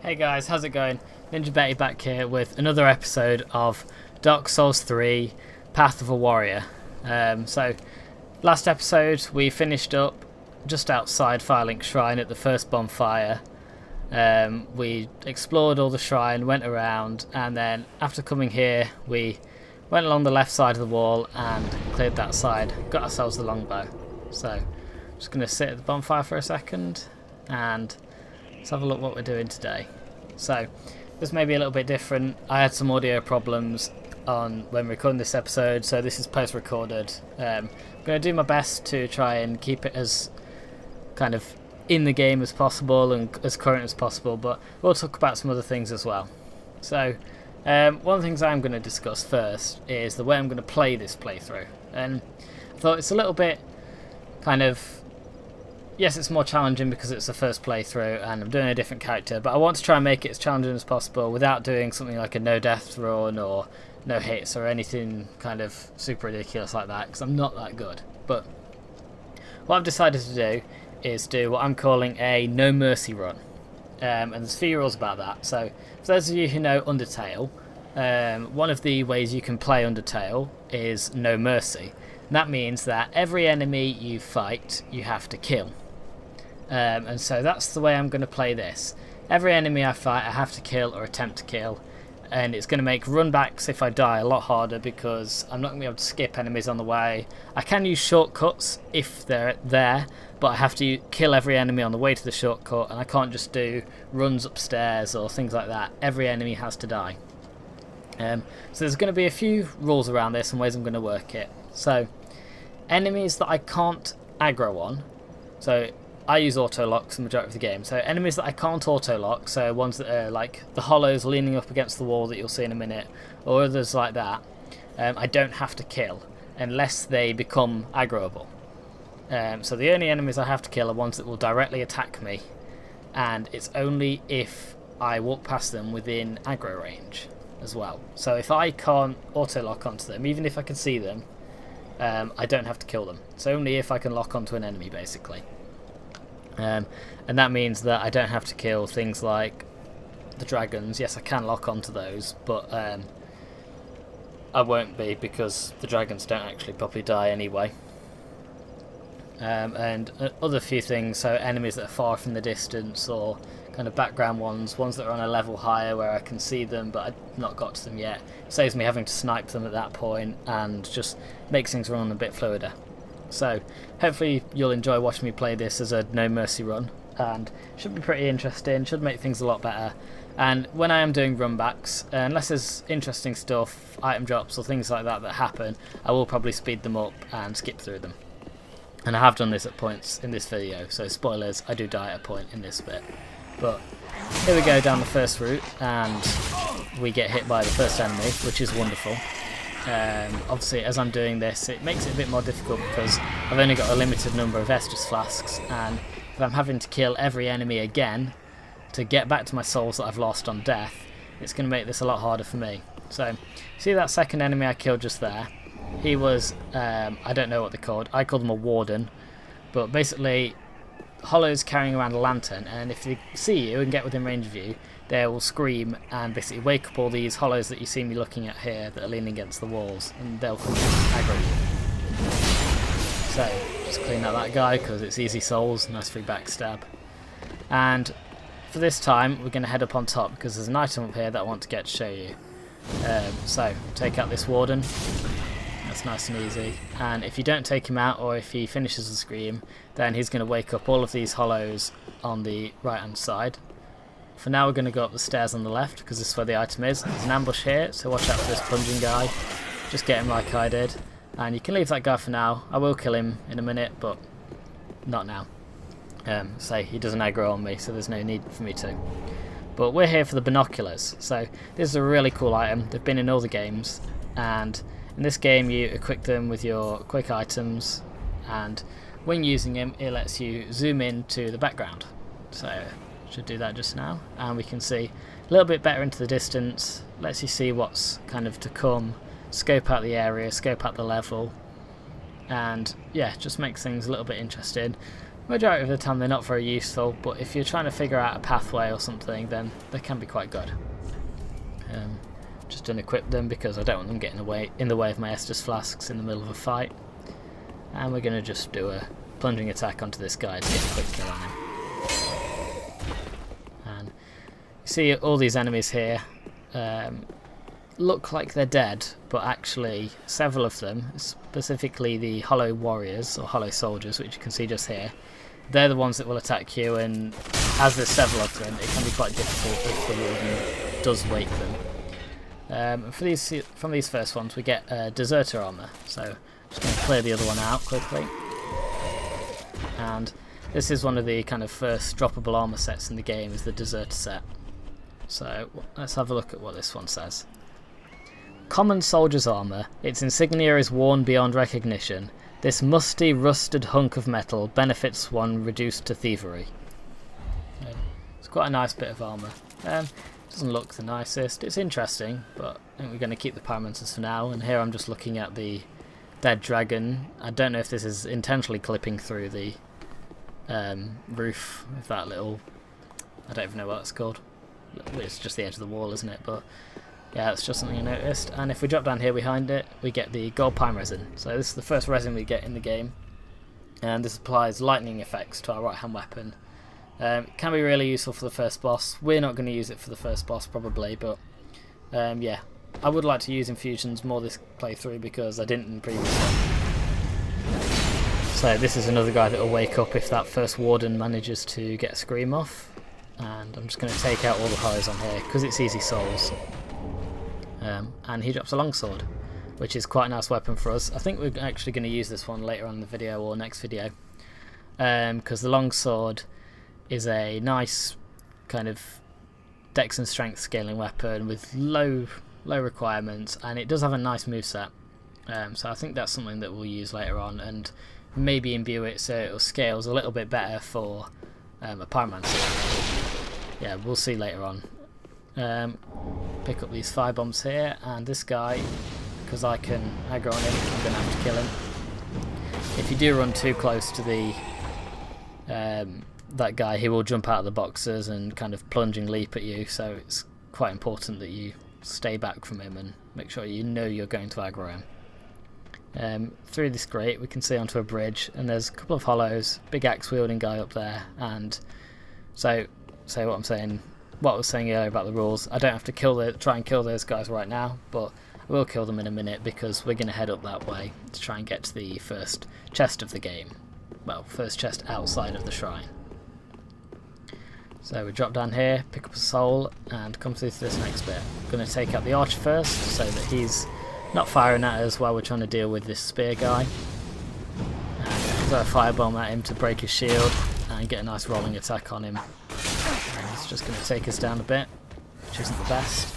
Hey guys, how's it going? NinjaBettie back here with another episode of Dark Souls 3 Path of a Warrior. So, last episode we finished up just outside Firelink Shrine at the first bonfire. We explored all the shrine, went around, and then after coming here we went along the left side of the wall and cleared that side, got ourselves the longbow. So, just going to sit at the bonfire for a second and let's have a look what we're doing today. So, this may be a little bit different. I had some audio problems on when recording this episode, so this is post-recorded. I'm going to do my best to try and keep it as kind of in the game as possible and as current as possible, but we'll talk about some other things as well. So, one of the things I'm going to discuss first is the way I'm going to play this playthrough. And I thought it's a little bit kind of... Yes, it's more challenging because it's the first playthrough and I'm doing a different character, but I want to try and make it as challenging as possible without doing something like a no-death run or no hits or anything kind of super ridiculous like that, because I'm not that good. But what I've decided to do is do what I'm calling a no mercy run. And there's a few rules about that. So, for those of you who know Undertale, one of the ways you can play Undertale is no mercy. And that means that every enemy you fight, you have to kill. And so that's the way I'm going to play this. Every enemy I fight I have to kill or attempt to kill, and it's going to make runbacks if I die a lot harder because I'm not going to be able to skip enemies on the way. I can use shortcuts if they're there, but I have to kill every enemy on the way to the shortcut, and I can't just do runs upstairs or things like that. Every enemy has to die. So there's going to be a few rules around this and ways I'm going to work it. So, enemies that I can't aggro on, so I use auto-locks the majority of the game, so enemies that I can't auto-lock, so ones that are like the hollows leaning up against the wall that you'll see in a minute, or others like that, I don't have to kill unless they become aggroable. So the only enemies I have to kill are ones that will directly attack me, and it's only if I walk past them within aggro range as well. So if I can't auto-lock onto them, even if I can see them, I don't have to kill them. So only if I can lock onto an enemy, basically. And that means that I don't have to kill things like the dragons. Yes, I can lock onto those, but I won't be because the dragons don't actually properly die anyway. And other few things, so enemies that are far from the distance or kind of background ones that are on a level higher where I can see them but I've not got to them yet. It saves me having to snipe them at that point and just makes things run a bit fluider. So hopefully you'll enjoy watching me play this as a no mercy run, and should be pretty interesting, should make things a lot better. And when I am doing runbacks, unless there's interesting stuff, item drops or things like that that happen, I will probably speed them up and skip through them. And I have done this at points in this video, so spoilers, I do die at a point in this bit. But here we go down the first route and we get hit by the first enemy, which is wonderful. Obviously as I'm doing this it makes it a bit more difficult because I've only got a limited number of Estus flasks, and if I'm having to kill every enemy again to get back to my souls that I've lost on death, it's going to make this a lot harder for me. So see that second enemy I killed just there? He was, I don't know what they're called, I call them a warden, but basically hollows carrying around a lantern, and if they see you and get within range of you, they will scream and basically wake up all these hollows that you see me looking at here that are leaning against the walls, and they'll come and aggro you. So, just clean out that guy because it's easy souls, nice free backstab. And for this time, we're going to head up on top because there's an item up here that I want to get to show you. So, take out this warden. That's nice and easy, and if you don't take him out or if he finishes the scream, then he's going to wake up all of these hollows on the right hand side. For now we're going to go up the stairs on the left because this is where the item is. There's an ambush here, so watch out for this plunging guy. Just get him like I did, and you can leave that guy for now. I will kill him in a minute, but not now. Say he doesn't aggro on me, so there's no need for me to. But we're here for the binoculars. So this is a really cool item. They've been in all the games, and in this game you equip them with your quick items, and when using them it lets you zoom in to the background. So should do that just now, and we can see a little bit better into the distance, lets you see what's kind of to come, scope out the area, scope out the level, and yeah, just makes things a little bit interesting. Majority of the time they're not very useful, but if you're trying to figure out a pathway or something, then they can be quite good. Just unequip them because I don't want them getting in the way of my Estus flasks in the middle of a fight. And we're going to just do a plunging attack onto this guy to get a quick kill on him. And you see all these enemies here look like they're dead, but actually several of them, specifically the hollow warriors or hollow soldiers, which you can see just here, they're the ones that will attack you, and as there's several of them, it can be quite difficult if the warden does wake them. From these first ones we get deserter armor, so just going to clear the other one out quickly. And this is one of the kind of first droppable armor sets in the game, is the deserter set. So let's have a look at what this one says. Common soldier's armor. Its insignia is worn beyond recognition. This musty, rusted hunk of metal benefits one reduced to thievery. It's quite a nice bit of armor. Doesn't look the nicest. It's interesting, but I think we're going to keep the Pyromancers for now. And here I'm just looking at the dead dragon. I don't know if this is intentionally clipping through the roof with that little... I don't even know what it's called. It's just the edge of the wall, isn't it? But yeah, it's just something I noticed. And if we drop down here behind it, we get the gold pine resin. So this is the first resin we get in the game, and this applies lightning effects to our right hand weapon. It can be really useful for the first boss. We're not going to use it for the first boss probably, but yeah, I would like to use infusions more this playthrough because I didn't in the previous one. So this is another guy that will wake up if that first warden manages to get a scream off. And I'm just going to take out all the hollows on here because it's easy souls. And he drops a longsword, which is quite a nice weapon for us. I think we're actually going to use this one later on in the video or next video, because the longsword is a nice kind of dex and strength scaling weapon with low requirements, and it does have a nice moveset. So I think that's something that we'll use later on, and maybe imbue it so it scales a little bit better for a pyromancer. Yeah, we'll see later on. Pick up these fire bombs here, and this guy, because I can aggro on him, I'm going to have to kill him. If you do run too close to the that guy, he will jump out of the boxes and kind of plunge and leap at you, so it's quite important that you stay back from him and make sure you know you're going to aggro him. Through this grate we can see onto a bridge, and there's a couple of hollows, big axe wielding guy up there, and so what I was saying earlier about the rules, I don't have to try and kill those guys right now, but I will kill them in a minute because we're going to head up that way to try and get to the first chest of the game. Well, first chest outside of the shrine. So we drop down here, pick up a soul, and come through to this next bit. I'm going to take out the archer first so that he's not firing at us while we're trying to deal with this spear guy. And throw a firebomb at him to break his shield and get a nice rolling attack on him. And he's just going to take us down a bit, which isn't the best.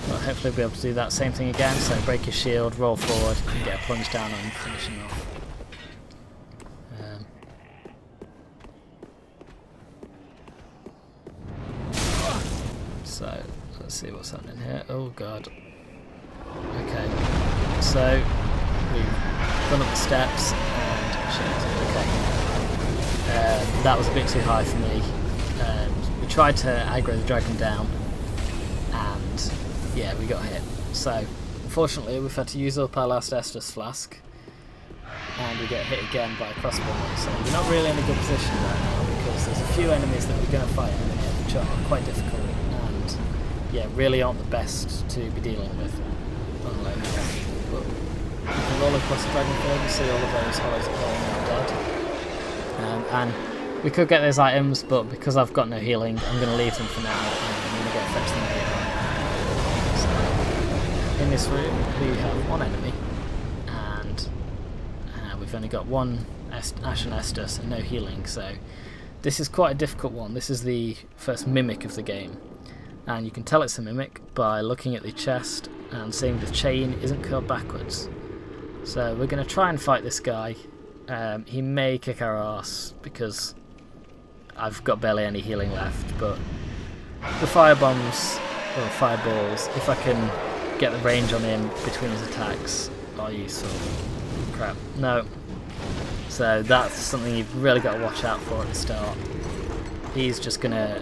But hopefully we'll be able to do that same thing again. So break his shield, roll forward, and get a plunge down on him, finish him off. So let's see what's happening here. Oh god. Okay. So we've gone up the steps and shit. Okay. That was a bit too high for me. We tried to aggro the dragon down, and yeah, we got hit. So unfortunately we've had to use up our last Estus flask, and we get hit again by a crossbow. So we're not really in a good position right now because there's a few enemies that we're going to fight in a minute which are quite difficult, and yeah, really aren't the best to be dealing with. But you can roll across the dragon field and see all of those hollows are falling out dead. And we could get those items, but because I've got no healing, I'm going to leave them for now, and I'm going to go fetch them later on. So in this room we have one enemy, and we've only got one Ash and Estus and no healing, so this is quite a difficult one. This is the first mimic of the game, and you can tell it's a mimic by looking at the chest and seeing the chain isn't curled backwards. So we're going to try and fight this guy. He may kick our ass because I've got barely any healing left, but the fire bombs or fireballs, if I can get the range on him between his attacks, are useful. Crap, no. So that's something you've really got to watch out for at the start. He's just going to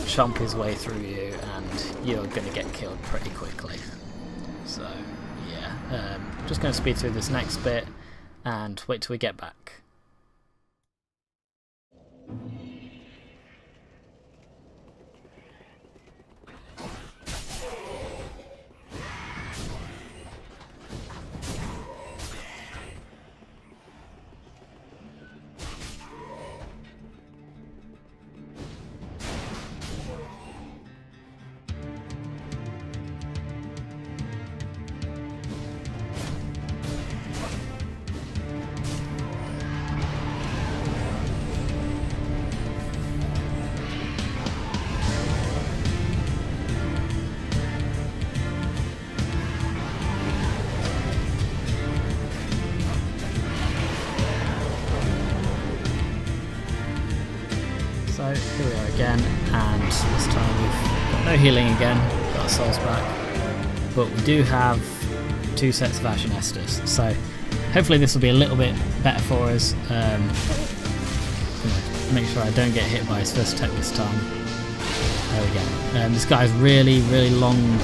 chomp his way through you and you're going to get killed pretty quickly. So yeah, just going to speed through this next bit and wait till we get back. So here we are again, and this time we've got no healing again, got our souls back, but we do have 2 sets of Ash and Estus, so hopefully this will be a little bit better for us. Make sure I don't get hit by his first attack this time. There we go. This guy's really long,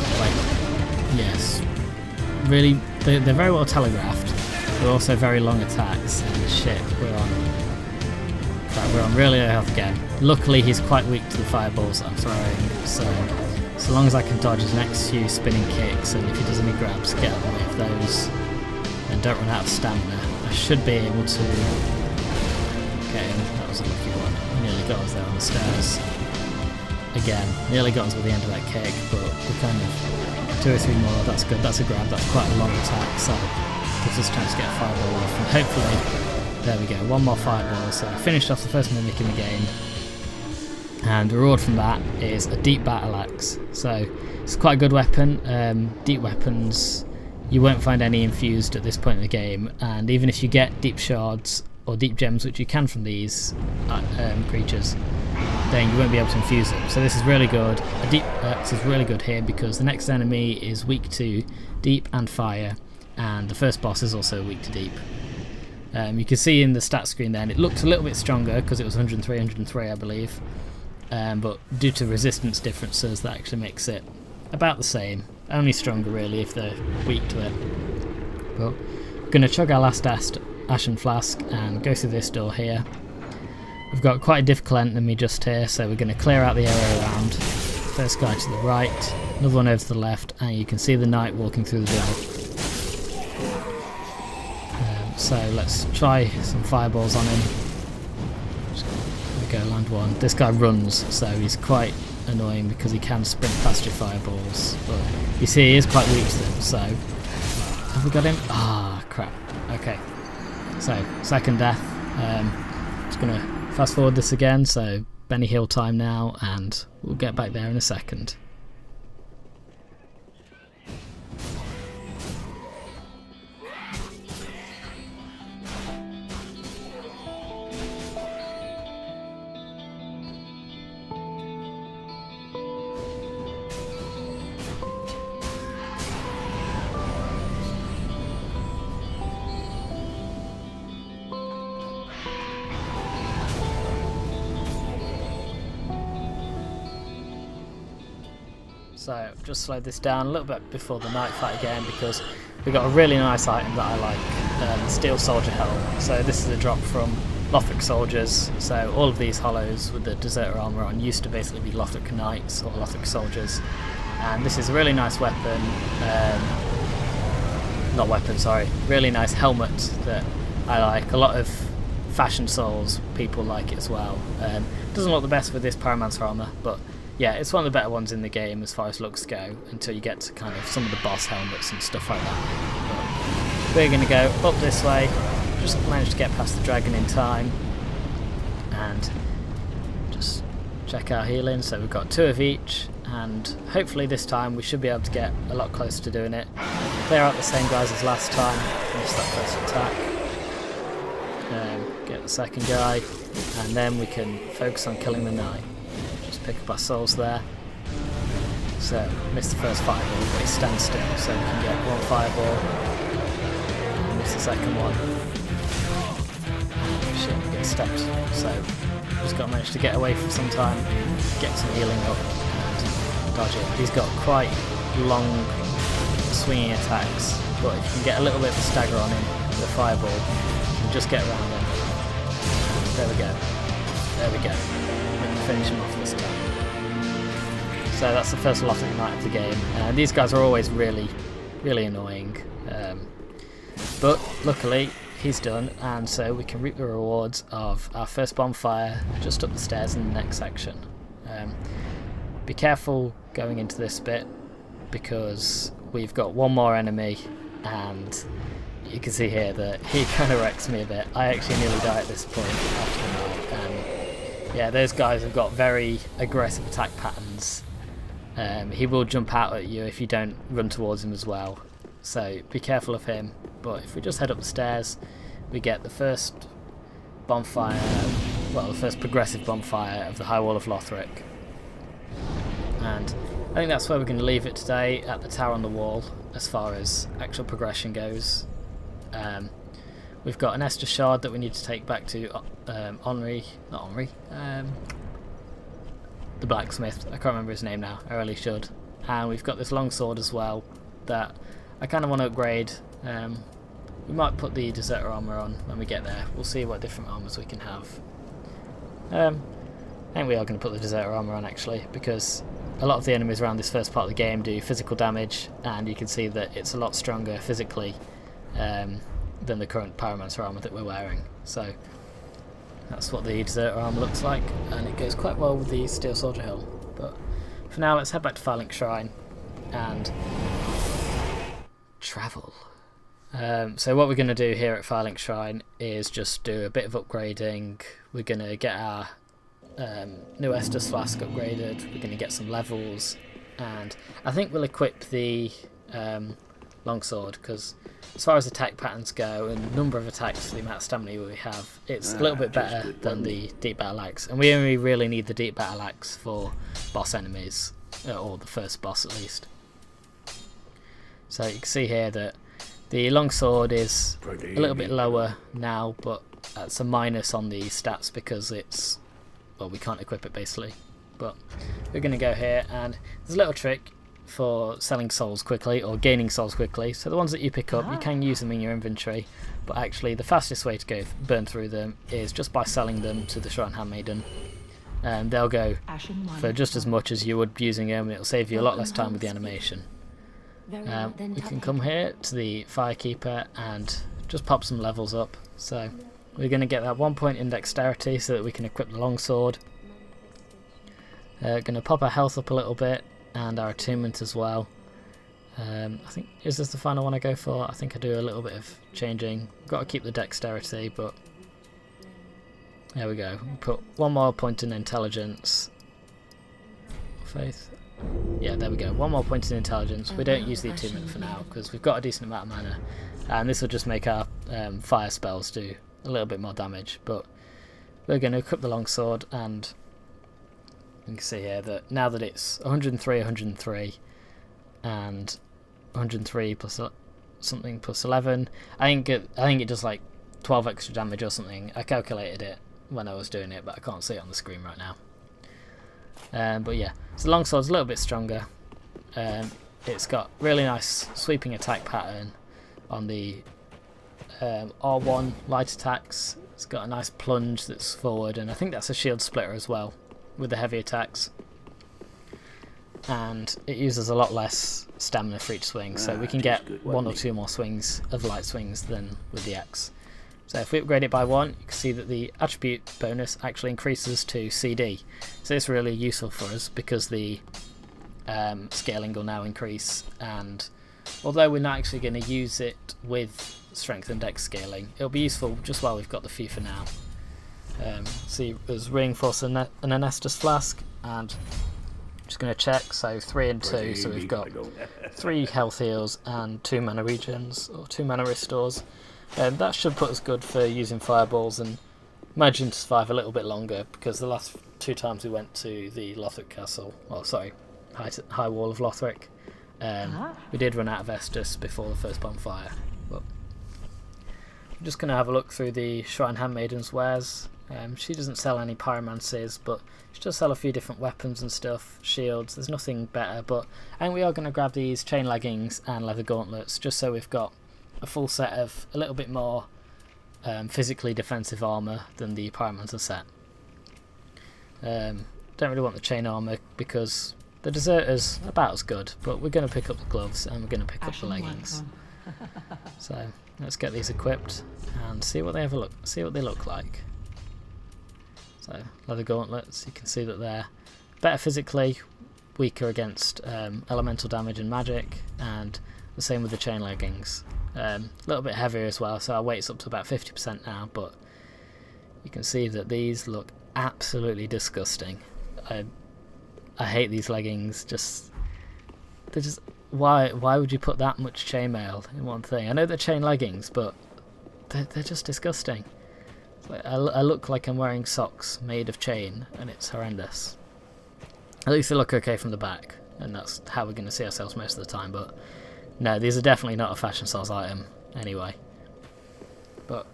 really, they're very well telegraphed, but also very long attacks, and shit, we're on really low health again. Luckily he's quite weak to the fireballs that I'm throwing, so long as I can dodge his next few spinning kicks, and if he does any grabs, get out of the way of those, and don't run out of stamina, I should be able to get him. That was a lucky one. He nearly got us there on the stairs. Again, nearly got us with the end of that kick, but we kind of 2 or 3 more. That's good. That's a grab. That's quite a long attack, so gives us a chance to get a fireball off, and hopefully. There we go, 1 more fireball, so I finished off the first mimic in the game, and the reward from that is a deep battle axe. So it's quite a good weapon. Deep weapons, you won't find any infused at this point in the game, and even if you get deep shards or deep gems, which you can from these creatures, then you won't be able to infuse them. So this is really good. A deep axe is really good here because the next enemy is weak to deep and fire, and the first boss is also weak to deep. You can see in the stat screen then it looks a little bit stronger because it was 103 I believe, but due to resistance differences that actually makes it about the same, only stronger really if they're weak to it. But we're going to chug our last Ashen Flask and go through this door here. We've got quite a difficult enemy just here, so we're going to clear out the area around. First guy to the right, another one over to the left, and you can see the knight walking through the door. So let's try some fireballs on him. There we go, land one. This guy runs, so he's quite annoying because he can sprint past your fireballs. But you see he is quite weak to them, so... Have we got him? Ah, crap. Okay. So, second death. Just going to fast forward this again, so Benny Hill time now, and we'll get back there in a second. So just slowed this down a little bit before the night fight again because we got a really nice item that I like, the Steel Soldier Helm. So this is a drop from Lothric soldiers. So all of these hollows with the Deserter armor on used to basically be Lothric knights or Lothric soldiers, and this is a really nice weapon. Not weapon, sorry. Really nice helmet that I like. A lot of Fashion Souls people like it as well. Doesn't look the best with this Pyromancer armor, but yeah, it's one of the better ones in the game as far as looks go, until you get to kind of some of the boss helmets and stuff like that. But we're going to go up this way, just managed to get past the dragon in time, and just check our healing. So we've got 2 of each, and hopefully this time we should be able to get a lot closer to doing it. Clear out the same guys as last time, finish that first attack, get the second guy, and then we can focus on killing the knight. Pick up our souls there. So, missed the first fireball, but he stands still, so we can get 1 fireball, and miss the second one. shit, we get stepped. So just got to manage to get away for some time, get some healing up, and dodge it. He's got quite long swinging attacks, but if you can get a little bit of a stagger on him with a fireball, you can just get around him. There we go. There we go. We can finish him off this time. So that's the first Lothric Knight of the game. And these guys are always really, really annoying. But luckily he's done, and so we can reap the rewards of our first bonfire just up the stairs in the next section. Be careful going into this bit because we've got one more enemy, and you can see here that he kind of wrecks me a bit. I actually nearly die at this point after the night, and yeah, those guys have got very aggressive attack patterns. He will jump out at you if you don't run towards him as well, so be careful of him. But if we just head up the stairs, we get the first bonfire, well, the first progressive bonfire of the High Wall of Lothric. And I think that's where we're going to leave it today, at the Tower on the Wall, as far as actual progression goes. We've got an Estus Shard that we need to take back to the blacksmith. I can't remember his name now, I really should. And we've got this Longsword as well that I kind of want to upgrade. We might put the Deserter armour on when we get there. We'll see what different armours we can have. I think we are going to put the Deserter armour on actually, because a lot of the enemies around this first part of the game do physical damage, and you can see that it's a lot stronger physically than the current Pyromancer armour that we're wearing. So that's what the Deserter armour looks like, and it goes quite well with the Steel Soldier Hill. But for now, let's head back to Firelink Shrine and travel. So what we're going to do here at Firelink Shrine is just do a bit of upgrading. We're going to get our new Estus Flask upgraded, we're going to get some levels, and I think we'll equip the Longsword, because as far as attack patterns go and number of attacks for the amount of stamina we have, it's a little bit better than the Deep Battle Axe, and we only really need the Deep Battle Axe for boss enemies, or the first boss at least. So you can see here that the Longsword is a little bit lower now, but that's a minus on the stats because it's, well, we can't equip it basically. But we're going to go here, and there's a little trick for selling souls quickly or gaining souls quickly. So the ones that you pick up, you can use them in your inventory, but actually the fastest way to go burn through them is just by selling them to the Shrine Handmaiden. And they'll go for just as much as you would using them, and it'll save you a lot less time with the animation. We can come here to the Firekeeper and just pop some levels up. So we're going to get that 1 point in dexterity so that we can equip the Longsword. Going to pop our health up a little bit and our attunement as well. I think, is this the final one I go for? I think I do a little bit of changing. Got to keep the dexterity, but there we go. Put 1 more point in intelligence. Faith. Yeah, there we go. 1 more point in intelligence. We don't use the attunement for now because we've got a decent amount of mana, and this will just make our fire spells do a little bit more damage. But we're going to equip the Longsword, and you can see here that now that it's 103, 103, and 103 plus something plus 11, I think it does like 12 extra damage or something. I calculated it when I was doing it, but I can't see it on the screen right now. But yeah, so the Longsword's a little bit stronger. It's got really nice sweeping attack pattern on the R1 light attacks. It's got a nice plunge that's forward, and I think that's a shield splitter as well with the heavy attacks. And it uses a lot less stamina for each swing, so we can get 1 or 2 more swings of light swings than with the axe. So if we upgrade it by 1, you can see that the attribute bonus actually increases to CD. So it's really useful for us because the scaling will now increase, and although we're not actually going to use it with strength and dex scaling, it'll be useful just while we've got the few for now. See, there's Reinforce and an Estus Flask, and I'm just going to check, so 3 and 2, so we've got 3 health heals and 2 mana regens, or 2 mana restores. That should put us good for using fireballs and managing to survive a little bit longer, because the last 2 times we went to the Lothric Castle, High Wall of Lothric, we did run out of Estus before the first bonfire. But just going to have a look through the Shrine Handmaiden's wares. She doesn't sell any pyromancies, but she does sell a few different weapons and stuff, shields. There's nothing better, but and we are going to grab these chain leggings and leather gauntlets just so we've got a full set of a little bit more physically defensive armour than the pyromancer set. Don't really want the chain armour because the deserters are about as good, but we're going to pick up the gloves and we're going to pick up the leggings. So let's get these equipped and see what they look like. So leather gauntlets, you can see that they're better physically, weaker against elemental damage and magic, and the same with the chain leggings. A little bit heavier as well, so our weight's up to about 50% now, but you can see that these look absolutely disgusting. I hate these leggings. They're just why would you put that much chainmail in one thing? I know they're chain leggings, but they're just disgusting. I look like I'm wearing socks made of chain, and it's horrendous. At least they look okay from the back, and that's how we're going to see ourselves most of the time, but no, these are definitely not a fashion Souls item anyway. But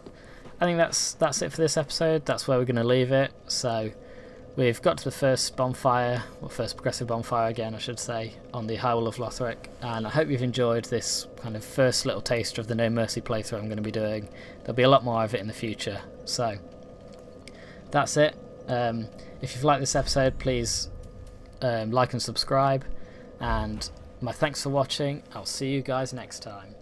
I think that's it for this episode. That's where we're going to leave it. So we've got to the first bonfire, or first progressive bonfire again I should say, on the High Wall of Lothric, and I hope you've enjoyed this kind of first little taster of the No Mercy playthrough I'm going to be doing. There'll be a lot more of it in the future. So that's it. If you've liked this episode, please like and subscribe, and my thanks for watching. I'll see you guys next time.